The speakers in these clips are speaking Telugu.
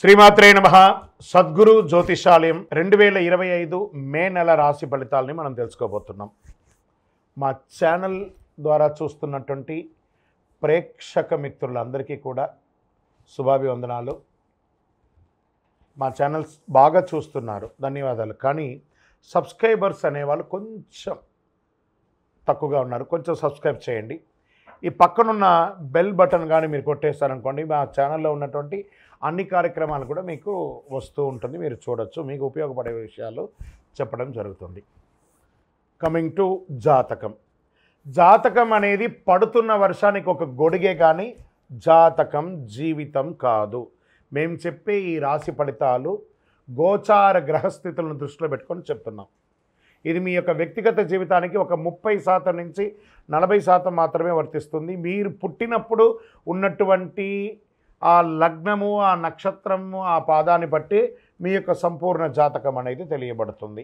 శ్రీమాత్రే నమః. సద్గురు జ్యోతిషాలయం 2025 మే నెల రాశి ఫలితాలని మనం తెలుసుకోబోతున్నాం. మా ఛానల్ ద్వారా చూస్తున్నటువంటి ప్రేక్షక మిత్రులందరికీ కూడా శుభాభివందనాలు. మా ఛానల్స్ బాగా చూస్తున్నారు, ధన్యవాదాలు. కానీ సబ్స్క్రైబర్స్ అనేవాళ్ళు కొంచెం తక్కువగా ఉన్నారు. కొంచెం సబ్స్క్రైబ్ చేయండి. ఈ పక్కనున్న బెల్ బటన్ కానీ మీరు కొట్టేస్తారనుకోండి, మా ఛానల్లో ఉన్నటువంటి అన్ని కార్యక్రమాలు కూడా మీకు వస్తూ ఉంటుంది, మీరు చూడొచ్చు. మీకు ఉపయోగపడే విషయాలు చెప్పడం జరుగుతుంది. కమింగ్ టు జాతకం. జాతకం అనేది పడుతున్న వర్షానికి ఒక గొడుగే కానీ జాతకం జీవితం కాదు. మేము చెప్పే ఈ రాశి ఫలితాలు గోచార గ్రహస్థితులను దృష్టిలో పెట్టుకొని చెప్తున్నాం. ఇది మీ యొక్క వ్యక్తిగత జీవితానికి ఒక 30% నుంచి 40% మాత్రమే వర్తిస్తుంది. మీరు పుట్టినప్పుడు ఉన్నటువంటి ఆ లగ్నము, ఆ నక్షత్రము, ఆ పాదాన్ని బట్టి మీ యొక్క సంపూర్ణ జాతకం అనేది తెలియబడుతుంది.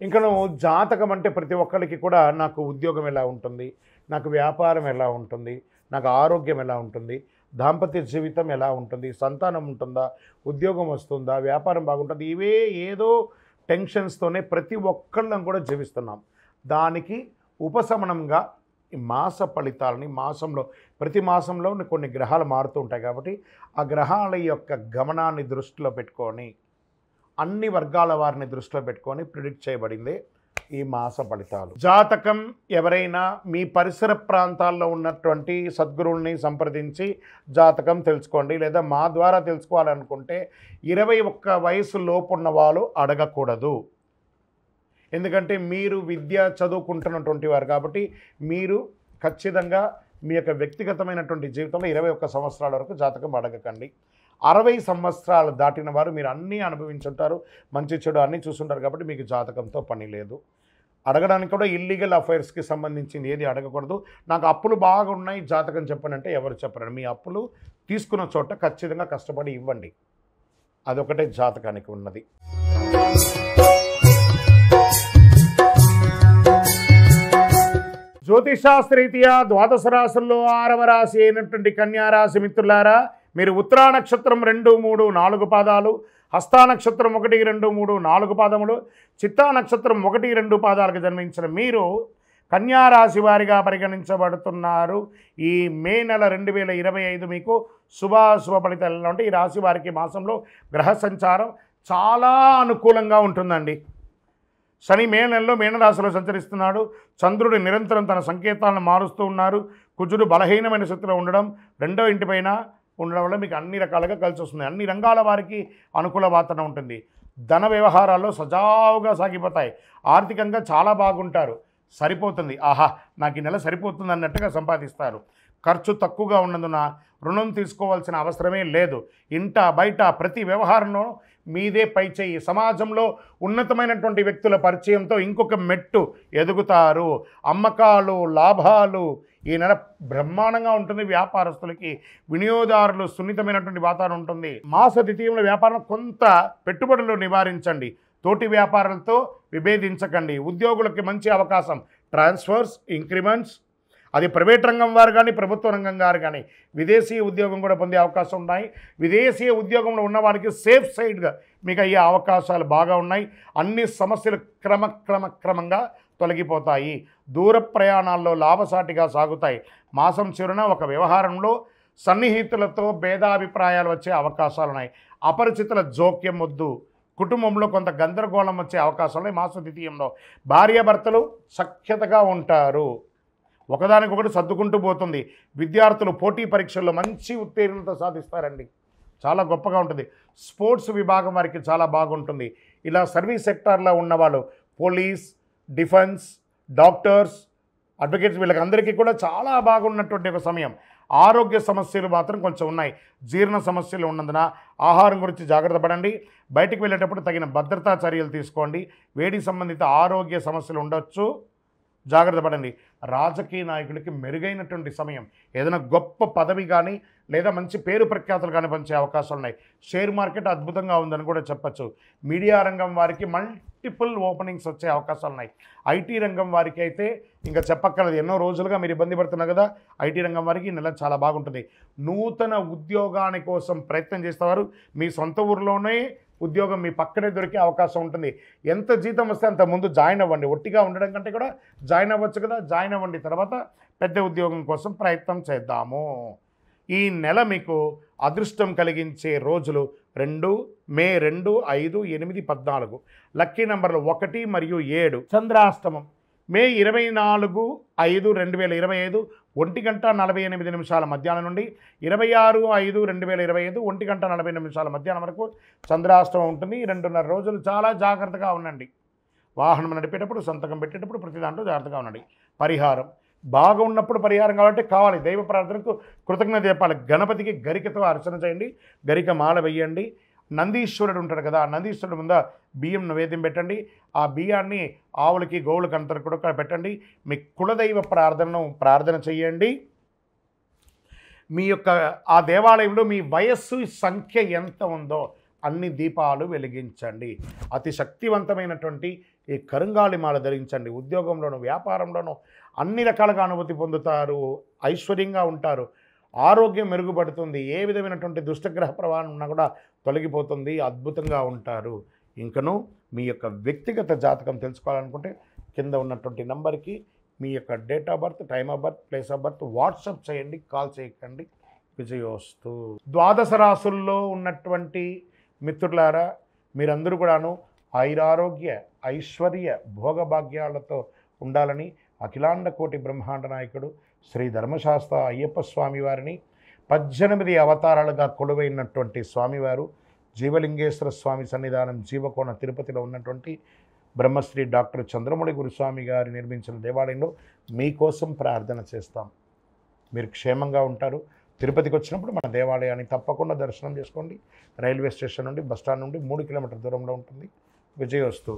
ఇంకా జాతకం అంటే ప్రతి ఒక్కరికి కూడా నాకు ఉద్యోగం ఎలా ఉంటుంది, నాకు వ్యాపారం ఎలా ఉంటుంది, నాకు ఆరోగ్యం ఎలా ఉంటుంది, దాంపత్య జీవితం ఎలా ఉంటుంది, సంతానం ఉంటుందా, ఉద్యోగం వస్తుందా, వ్యాపారం బాగుంటుంది, ఇవే ఏదో టెన్షన్స్తోనే ప్రతి ఒక్కళ్ళం కూడా జీవిస్తున్నాం. దానికి ఉపశమనంగా ఈ మాస ఫలితాలని ప్రతి మాసంలో కొన్ని గ్రహాలు మారుతూ ఉంటాయి కాబట్టి ఆ గ్రహాల యొక్క గమనాన్ని దృష్టిలో పెట్టుకొని అన్ని వర్గాల వారిని దృష్టిలో పెట్టుకొని ప్రిడిక్ట్ చేయబడింది ఈ మాస ఫలితాలు. జాతకం ఎవరైనా మీ పరిసర ప్రాంతాల్లో ఉన్నటువంటి సద్గురువుల్ని సంప్రదించి జాతకం తెలుసుకోండి. లేదా మా ద్వారా తెలుసుకోవాలనుకుంటే 21 వయసు లోపున్న వాళ్ళు అడగకూడదు. ఎందుకంటే మీరు విద్య చదువుకుంటున్నటువంటి వారు కాబట్టి మీరు ఖచ్చితంగా మీ యొక్క వ్యక్తిగతమైనటువంటి జీవితంలో 21 సంవత్సరాల వరకు జాతకం అడగకండి. 60 సంవత్సరాలు దాటిన వారు మీరు అన్నీ అనుభవించుంటారు, మంచి చెడు అన్నీ చూసుంటారు కాబట్టి మీకు జాతకంతో పని లేదు. అడగడానికి కూడా ఇల్లీగల్ అఫైర్స్కి సంబంధించింది ఏది అడగకూడదు. నాకు అప్పులు బాగా ఉన్నాయి, జాతకం చెప్పనంటే ఎవరు చెప్పరండి. మీ అప్పులు తీసుకున్న చోట ఖచ్చితంగా కష్టపడి ఇవ్వండి. అదొకటే జాతకానికి ఉన్నది. జ్యోతిషాస్త్రరీత్యా ద్వాదశ రాశుల్లో 6వ రాశి అయినటువంటి కన్యారాశి మిత్రులారా, మీరు ఉత్తరా నక్షత్రం 2, 3, 4 పాదాలు, హస్తా నక్షత్రం 1, 2, 3, 4 పాదములు, చిత్తా నక్షత్రం 1, 2 పాదాలకు జన్మించిన మీరు కన్యారాశి వారిగా పరిగణించబడుతున్నారు. ఈ మే నెల 2025 మీకు శుభాశుభ ఫలితాలు ఎలా ఉంటే, ఈ రాశి వారికి మాసంలో గ్రహ సంచారం చాలా అనుకూలంగా ఉంటుందండి. శని మే నెలలో మీనరాశిలో సంచరిస్తున్నాడు. చంద్రుడు నిరంతరం తన సంకేతాలను మారుస్తూ ఉన్నారు. కుజుడు బలహీనమైన స్థితిలో ఉండడం, 2వ ఇంటిపైన ఉండడం వల్ల మీకు అన్ని రకాలుగా కలిసి వస్తుంది. అన్ని రంగాల వారికి అనుకూల వాతావరణం ఉంటుంది. ధన వ్యవహారాల్లో సజావుగా సాగిపోతాయి. ఆర్థికంగా చాలా బాగుంటారు. సరిపోతుంది, ఆహా నాకు ఈ నెల సరిపోతుంది అన్నట్టుగా సంపాదిస్తారు. ఖర్చు తక్కువగా ఉన్నందున రుణం తీసుకోవాల్సిన అవసరమే లేదు. ఇంట బయట ప్రతి వ్యవహారంలో మీదే పై చేయి. సమాజంలో ఉన్నతమైనటువంటి వ్యక్తుల పరిచయంతో ఇంకొక మెట్టు ఎదుగుతారు. అమ్మకాలు, లాభాలు ఈ నెల బ్రహ్మాండంగా ఉంటుంది. వ్యాపారస్తులకి, వినియోగదారులు సున్నితమైనటువంటి వాతావరణం ఉంటుంది. మాస ద్వితీయంలో వ్యాపారం కొంత పెట్టుబడులు నివారించండి. తోటి వ్యాపారాలతో విభేదించకండి. ఉద్యోగులకి మంచి అవకాశం, ట్రాన్స్ఫర్స్, ఇంక్రిమెంట్స్, అది ప్రైవేట్ రంగం వారు కానీ ప్రభుత్వ రంగం వారు కానీ విదేశీయ ఉద్యోగం కూడా పొందే అవకాశం ఉన్నాయి. విదేశీయ ఉద్యోగంలో ఉన్న వారికి సేఫ్ సైడ్గా మీకు అయ్యే అవకాశాలు బాగా ఉన్నాయి. అన్ని సమస్యలు క్రమంగా తొలగిపోతాయి. దూర ప్రయాణాల్లో లాభసాటిగా సాగుతాయి. మాసం చివరన ఒక వ్యవహారంలో సన్నిహితులతో భేదాభిప్రాయాలు వచ్చే అవకాశాలు ఉన్నాయి. అపరిచితుల జోక్యం వద్దు. కుటుంబంలో కొంత గందరగోళం వచ్చే అవకాశాలు మాస ద్వితీయంలో. భార్యాభర్తలు సఖ్యతగా ఉంటారు. ఒకదానికొకటి సర్దుకుంటూ పోతుంది. విద్యార్థులు పోటీ పరీక్షల్లో మంచి ఉత్తీర్ణత సాధిస్తారండి. చాలా గొప్పగా ఉంటుంది. స్పోర్ట్స్ విభాగం వారికి చాలా బాగుంటుంది. ఇలా సర్వీస్ సెక్టార్లో ఉన్నవాళ్ళు, పోలీస్, డిఫెన్స్, డాక్టర్స్, అడ్వకేట్స్, వీళ్ళకి అందరికీ కూడా చాలా బాగున్నటువంటి ఒక సమయం. ఆరోగ్య సమస్యలు మాత్రం కొంచెం ఉన్నాయి. జీర్ణ సమస్యలు ఉన్నందున ఆహారం గురించి జాగ్రత్త పడండి. బయటికి వెళ్ళేటప్పుడు తగిన భద్రతా చర్యలు తీసుకోండి. వేడి సంబంధిత ఆరోగ్య సమస్యలు ఉండొచ్చు, జాగ్రత్త పడండి. రాజకీయ నాయకులకి మెరుగైనటువంటి సమయం. ఏదైనా గొప్ప పదవి కానీ లేదా మంచి పేరు ప్రఖ్యాతులు కానీ పంచే అవకాశాలు ఉన్నాయి. షేర్ మార్కెట్ అద్భుతంగా ఉందని కూడా చెప్పచ్చు. మీడియా రంగం వారికి మల్టిపుల్ ఓపెనింగ్స్ వచ్చే అవకాశాలు ఉన్నాయి. ఐటీ రంగం వారికి అయితే ఇంకా చెప్పక్కర్లేదు, ఎన్నో రోజులుగా మీరు ఇబ్బంది పడుతున్నారు కదా, ఐటీ రంగం వారికి ఈ నెల చాలా బాగుంటుంది. నూతన ఉద్యోగాని కోసం ప్రయత్నం చేసేవారు మీ సొంత ఊరిలోనే ఉద్యోగం మీ పక్కనే దొరికే అవకాశం ఉంటుంది. ఎంత జీతం వస్తే అంత ముందు జాయిన్ అవ్వండి. ఒట్టిగా ఉండడం కంటే కూడా జాయిన్ అవ్వచ్చు కదా, జాయిన్ అవ్వండి. తర్వాత పెద్ద ఉద్యోగం కోసం ప్రయత్నం చేద్దాము. ఈ నెల మీకు అదృష్టం కలిగించే రోజులు 2 మే 2, 5, 8, 14. లక్కీ నంబర్లు 1 మరియు 7. చంద్రాష్టమం మే 24, 5, 2025 1:48 మధ్యాహ్నం నుండి 26, 5, 2025 1:40 మధ్యాహ్నం వరకు చంద్రాష్టమం ఉంటుంది. 2.5 రోజులు చాలా జాగ్రత్తగా ఉండండి. వాహనం నడిపేటప్పుడు, సంతకం పెట్టేటప్పుడు ప్రతి దాంట్లో జాగ్రత్తగా ఉండండి. పరిహారం బాగా ఉన్నప్పుడు పరిహారం కావాలి. దైవ ప్రార్థనకు కృతజ్ఞత చెప్పాలి. గణపతికి గరికతో అర్చన చేయండి, గరిక మాల వేయండి. నందీశ్వరుడు ఉంటాడు కదా, ఆ నందీశ్వరుడు ముందు బియ్యం నైవేద్యం పెట్టండి. ఆ బియ్యాన్ని ఆవులకి గోవులకి అంతా కూడా పెట్టండి. మీ కులదైవ ప్రార్థన చేయండి. మీ యొక్క ఆ దేవాలయంలో మీ వయస్సు సంఖ్య ఎంత ఉందో అన్ని దీపాలు వెలిగించండి. అతి శక్తివంతమైనటువంటి ఈ కరుంగాళిమాల ధరించండి. ఉద్యోగంలోనూ వ్యాపారంలోనూ అన్ని రకాలుగా అనుభూతి పొందుతారు, ఐశ్వర్యంగా ఉంటారు, ఆరోగ్యం మెరుగుపడుతుంది. ఏ విధమైనటువంటి దుష్టగ్రహ ప్రభావం ఉన్నా కూడా తొలగిపోతుంది, అద్భుతంగా ఉంటారు. ఇంకను మీ యొక్క వ్యక్తిగత జాతకం తెలుసుకోవాలనుకుంటే కింద ఉన్నటువంటి నంబర్కి మీ యొక్క date of birth, time of birth, place of birth WhatsApp చేయండి, కాల్ చేయకండి. విజయోస్తు. ద్వాదశ రాసుల్లో ఉన్నటువంటి మిత్రులారా, మీరందరూ కూడాను ఆయురారోగ్య ఐశ్వర్య భోగభాగ్యాలతో ఉండాలని అఖిలాండ కోటి బ్రహ్మాండ నాయకుడు శ్రీ ధర్మశాస్త్ర అయ్యప్ప స్వామి వారిని 18 అవతారాలుగా కొలువైనటువంటి స్వామివారు జీవలింగేశ్వర స్వామి సన్నిధానం జీవకోణ తిరుపతిలో ఉన్నటువంటి బ్రహ్మశ్రీ డాక్టర్ చంద్రమౌళి గురుస్వామి గారు నిర్మించిన దేవాలయంలో మీకోసం ప్రార్థన చేస్తాం. మీరు క్షేమంగా ఉంటారు. తిరుపతికి వచ్చినప్పుడు మన దేవాలయాన్ని తప్పకుండా దర్శనం చేసుకోండి. రైల్వే స్టేషన్ నుండి, బస్టాండ్ నుండి 3 కిలోమీటర్ల దూరంలో ఉంటుంది. విజయోస్తు.